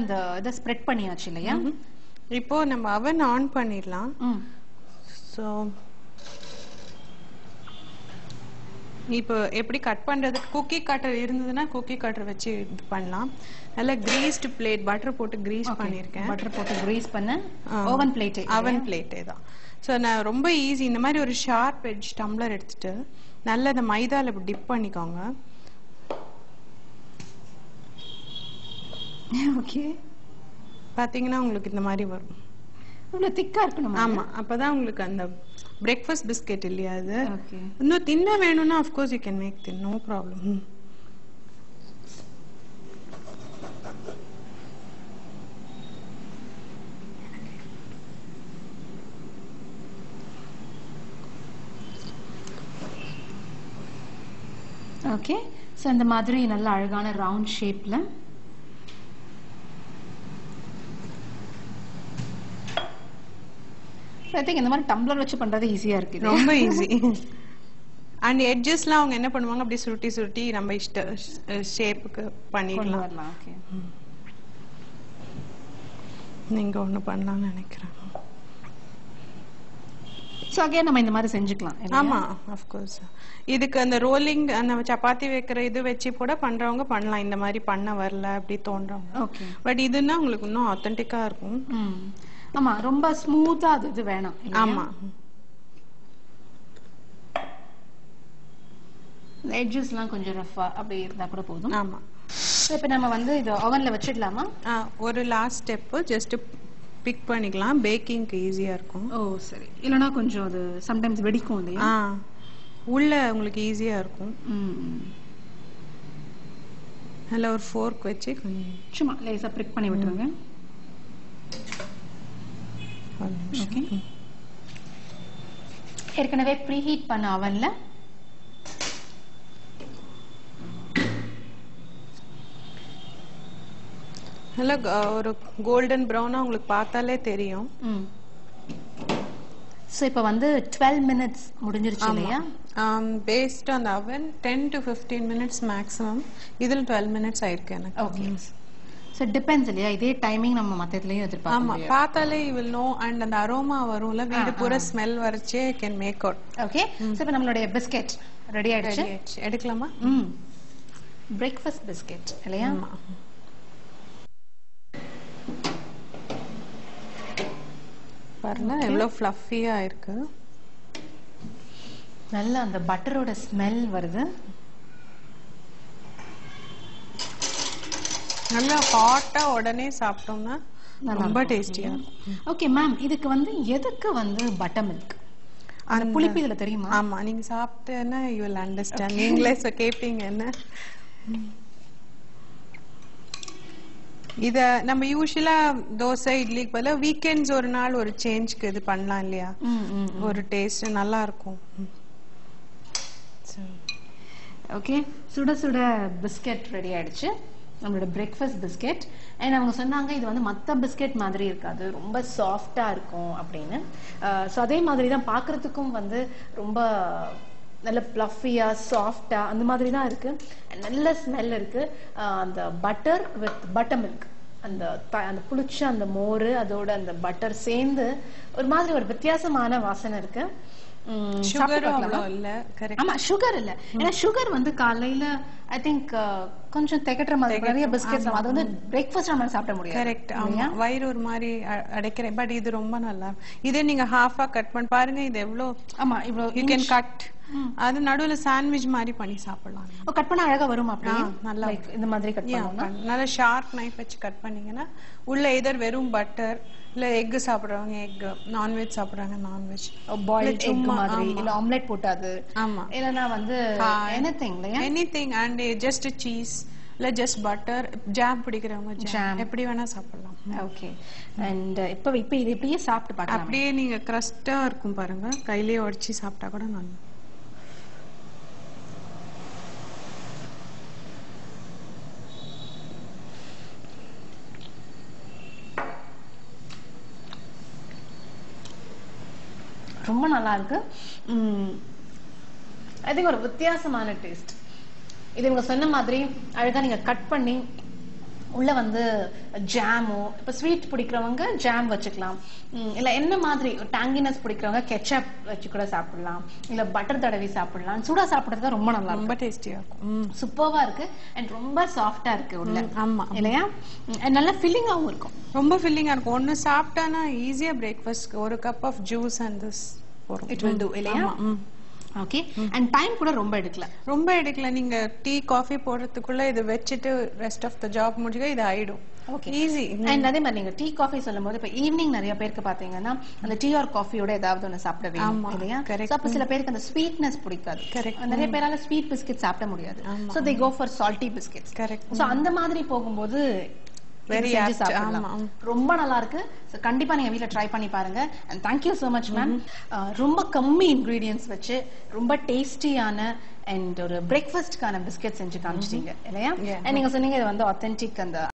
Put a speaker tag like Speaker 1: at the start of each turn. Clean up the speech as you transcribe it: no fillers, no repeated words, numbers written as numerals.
Speaker 1: அந்த இத ஸ்ப்ரெட் பண்ணியாச்சு இல்லையா?
Speaker 2: இப்போ நம்ம அவன் ஆன் பண்ணிடலாம். சோ இப்போ எப்படி கட் பண்றதுக்கு குக்கி கட்டர் இருந்ததுன்னா குக்கி கட்டர் வச்சு இது பண்ணலாம். நல்ல கிரீஸ்டு பிளேட் பட்டர் போட்டு கிரீஸ் பண்ணிருக்கேன்.
Speaker 1: பட்டர் போட்டு கிரீஸ் பண்ண ஓவன் பிளேட்டே
Speaker 2: தான். ஸோ நான் ரொம்ப ஈஸி. இந்த மாதிரி ஒரு ஷார்ப் எட்ஜ் டம்ளர் எடுத்துட்டு நல்ல இந்த மைதால டிப் பண்ணிக்கோங்க.
Speaker 1: ஓகே,
Speaker 2: பாத்தீங்கன்னா உங்களுக்கு இந்த மாதிரி வரும்.
Speaker 1: இவ்வளவு திக்கா இருக்கணும்.
Speaker 2: ஆமா, அப்பதான் உங்களுக்கு அந்த பிரேக்ஃபாஸ்ட் பிஸ்கெட் இல்லையா அது. இன்னும் தின்ன வேணும்னா of course you can make thin, no problem.
Speaker 1: Okay, so இந்த மாதிரி நல்ல அழகான ரவுண்ட் ஷேப்ல I think இந்த மாதிரி டம்ளர் வச்சு பண்றது ஈஸியா இருக்கு.
Speaker 2: ரொம்ப ஈஸி. அண்ட் எட்ஜஸ்லாம் அவங்க என்ன பண்ணுவாங்க, அப்படி சுருட்டி சுருட்டி நம்ம இஷ்ட ஷேப்புக்கு பண்ணிடலாம்.
Speaker 1: ஓகே,
Speaker 2: நீங்க ஒண்ணு பண்ணலாம்னு நினைக்கிறேன்.
Speaker 1: சோ அகைன் நம்ம இந்த மாதிரி செஞ்சுக்கலாம்.
Speaker 2: ஆமா, ஆஃப் கோர்ஸ். இதுக்கு அந்த ரோலிங் நம்ம சப்பாத்தி வைக்கிற இது வச்சு கூட பண்றவங்க பண்ணலாம். இந்த மாதிரி பண்ண வரல அப்படி தோன்றவங்க.
Speaker 1: ஓகே,
Speaker 2: பட் இதுன்னா உங்களுக்கு இன்னும் ஆத்தென்டிக்கா இருக்கும்.
Speaker 1: ஆமா, ரொம்ப ஸ்மூத்தா அது இது வேணும்.
Speaker 2: ஆமா,
Speaker 1: எட்ஜஸ்லாம் கொஞ்சம் ரஃபா அப்படி இருந்தா கூட போதும்.
Speaker 2: ஆமா.
Speaker 1: இப்போ நம்ம வந்து இது ஓவன்ல வச்சிடலாமா?
Speaker 2: ஒரு லாஸ்ட் ஸ்டெப் ஜஸ்ட் பிக் பண்ணிக்கலாம், பேக்கிங்க்கு ஈஸியா இருக்கும்.
Speaker 1: ஓ சரி, இல்லனா கொஞ்சம் அது சம்டைம்ஸ் வெடிக்கும் இல்லையா?
Speaker 2: உள்ள உங்களுக்கு ஈஸியா இருக்கும். நல்ல ஒரு ஃபோர்க் வச்சு கொஞ்சம்
Speaker 1: சும்மா லேசா பிக் பண்ணி விட்டுருங்க. ஓகே, ஏற்கனவே ப்ரீ ஹீட் பண்ண அவன்ல
Speaker 2: நல்ல ஒரு கோல்டன் ப்ரௌனா உங்களுக்கு பார்த்தாலே தெரியும்.
Speaker 1: சோ இப்போ வந்து 12 மினிட்ஸ் முடிஞ்சிருச்சு இல்லையா?
Speaker 2: Based on the oven 10 to 15 minutes maximum. இதில் 12 மினிட்ஸ் ஆயிருக்கு எனக்கு.
Speaker 1: ஓகே, சோ டிபெண்ட்ஸ் இல்லையா? இதே டைமிங் நம்ம மத்ததுலயும் எதிர்பார்க்க முடியும்.
Speaker 2: ஆமா, பார்த்தாலே you will know. and அந்த அரோமா வரும்ல, வீடு பூரா ஸ்மெல் வரச்சே can make out.
Speaker 1: Okay, so இப்போ நம்மளுடைய பிஸ்கட் ரெடி ஆயிடுச்சு.
Speaker 2: எடுக்கலாமா?
Speaker 1: பிரேக்ஃபாஸ்ட் பிஸ்கட் இல்லையா?
Speaker 2: பாருங்க எவ்வளவு ஃப்ளஃபியா இருக்கு.
Speaker 1: நல்ல அந்த பட்டரோட ஸ்மெல் வருது.
Speaker 2: நல்லா ஹாட்டா உடனே சாப்பிட்டோம்னா ரொம்ப டேஸ்டியா இருக்கும்.
Speaker 1: ஓகே மேம், இதுக்கு வந்து எதுக்கு வந்து பட்டர் மில்க்? அந்த புளிப்பு இதுல தெரியுமா?
Speaker 2: ஆமா, நீங்க சாப்பிட்டேன்னா you will understand. நீங்களே கேப்பீங்க என்ன. இத நம்ம யூசுவலா தோசை இட்லிக்கு பதிலா வீக்கெண்ட்ஸ் ஒரு நாள் ஒரு சேஞ்ச்க்கு இது பண்ணலாம் இல்லையா? ஒரு டேஸ்ட் நல்லா இருக்கும்.
Speaker 1: ஓகே, சுட சுட பிஸ்கட் ரெடி ஆயிடுச்சு, நம்மளோட பிரேக்ஃபாஸ்ட் பிஸ்கட். அண்ட் அவங்க சொன்னாங்க இது வந்து மற்ற பிஸ்கெட் மாதிரி இருக்காது, ரொம்ப சாஃப்டா இருக்கும் அப்படின்னு. ஸோ அதே மாதிரி தான் பார்க்கறதுக்கும் வந்து ரொம்ப நல்ல பிளஃபியா சாஃப்டா அந்த மாதிரி தான் இருக்கு. நல்ல ஸ்மெல் இருக்கு. அந்த பட்டர் வித் பட்டர் மில்க், அந்த அந்த புளிச்ச அந்த மோர் அதோட அந்த பட்டர் சேர்ந்து ஒரு மாதிரி ஒரு வித்தியாசமான வாசனை இருக்கு.
Speaker 2: சுகர் இல்ல, கரெக்ட்.
Speaker 1: ஆமா, சுகர் இல்ல. ஏன்னா சுகர் வந்து காலையில ஐ திங்க் கொஞ்சம் திகட்டுற மாதிரி நிறைய பிஸ்கெட்ஸ் அது வந்து பிரேக்ஃபாஸ்ட் நம்ம சாப்பிட முடியாது.
Speaker 2: கரெக்ட். ஆமா, வயிறு ஒரு மாதிரி அடைக்கிறேன். பட் இது ரொம்ப நல்லா. இதே நீங்க ஹாஃபா கட் பண்ணி பாருங்க, இது எவ்வளவு.
Speaker 1: ஆமா, இவ்வளவு
Speaker 2: யூ கேன் கட். அது நடுவுல சாண்ட்விச் மாதிரி பண்ணி சாப்பிடலாம்.
Speaker 1: கட் பண்ண அழகா வரும். அப்படியே
Speaker 2: நல்லா
Speaker 1: இந்த மாதிரி கட் பண்ணோம்னா
Speaker 2: நல்ல ஷார்ப் நைஃப் வச்சு கட் பண்ணீங்கன்னா உள்ள எதர் வெறும் பட்டர் இல்ல எக் சாப்பிடுறவங்க எக், நான்வெஜ் சாப்பிடுறாங்க நான்வெஜ்,
Speaker 1: பாயில்ட் எக் மாதிரி இல்ல ஆம்லெட் போட்டாது.
Speaker 2: ஆமா,
Speaker 1: இல்லனா வந்து எனிதிங் இல்லையா?
Speaker 2: எனிதிங். அண்ட் ஜஸ்ட் சீஸ் இல்ல ஜஸ்ட் பட்டர், ஜாம் பிடிக்கிறவங்க ஜாம் எப்படி வேணா சாப்பிடலாம்.
Speaker 1: ஓகே, அண்ட் இப்போ இது இப்படியே சாப்பிட்டு பார்க்கலாம்.
Speaker 2: அப்படியே நீங்க கிரஸ்டா இருக்கும் பாருங்க, கையிலேயே உடைச்சி சாப்பிட்டா கூட நல்லா.
Speaker 1: ரொம்ப நல்லா இருக்கு. ஐ திங்க் ஒரு வித்தியாசமான டேஸ்ட். இது இவங்க சொன்ன மாதிரி அழகா நீங்க கட் பண்ணி உள்ள வந்து ஜாமோ, இப்போ ஸ்வீட் பிடிக்கிறவங்க ஜாம் வச்சுக்கலாம், இல்ல என்ன மாதிரி டேங்கினஸ் பிடிக்கிறவங்க கெச்சப் வச்சு கூட சாப்பிடலாம், இல்ல பட்டர் தடவி சாப்பிடலாம். சூடா சாப்பிடுறது ரொம்ப நல்லா
Speaker 2: ரொம்ப டேஸ்டியா இருக்கும்.
Speaker 1: சூப்பர்வா இருக்கு அண்ட் ரொம்ப சாஃப்டா இருக்கு உள்ள.
Speaker 2: ஆமா
Speaker 1: இல்லையா? நல்ல ஃபில்லிங்காவும் இருக்கும்.
Speaker 2: ரொம்ப ஃபில்லிங்கா இருக்கும். ஒன்னு சாப்பிட்டானா ஈஸியா பிரேக்ஃபாஸ்ட் ஒரு cup of juice and this
Speaker 1: it will do. இல்லையா? ஓகே. அண்ட் டைம் கூட ரொம்ப எடுக்கல. நீங்க டீ காஃபி போடுறதுக்குள்ள இது வச்சுட்டு ரெஸ்ட் ஆஃப் த ஜாப் முடிஞ்சா இது ஆயிடும். Okay,
Speaker 2: easy.
Speaker 1: அண்ட் அதே மாதிரி நீங்க டீ காஃபி சொல்லும்போது இப்ப ஈவினிங் நிறைய பேருக்கு பாத்தீங்கன்னா அந்த டீ ஆர் காஃபியோட ஏதாவது ஒண்ணு சாப்பிட வேணும் இல்லையா? அப்ப சில பேருக்கு அந்த ஸ்வீட்னஸ் பிடிக்காது. நிறைய பேரால ஸ்வீட் பிஸ்கட் சாப்பிட முடியாது. So they go for salty biscuits. So அந்த மாதிரி போகும்போது ரொம்ப நல்லா இருக்கு. கண்டிப்பா நீங்க வீட்ல ட்ரை பண்ணி பாருங்க. And thank you so much ma'am. ரொம்ப கம்மி இன்கிரீடியன்ஸ் வச்சு ரொம்ப டேஸ்டியான அண்ட் ஒரு பிரேக்ஃபாஸ்ட்கான பிஸ்கெட் செஞ்சு காமிச்சிட்டீங்க இல்லையா? நீங்க சொன்னீங்க இது வந்து ஆத்தென்டிக் அந்த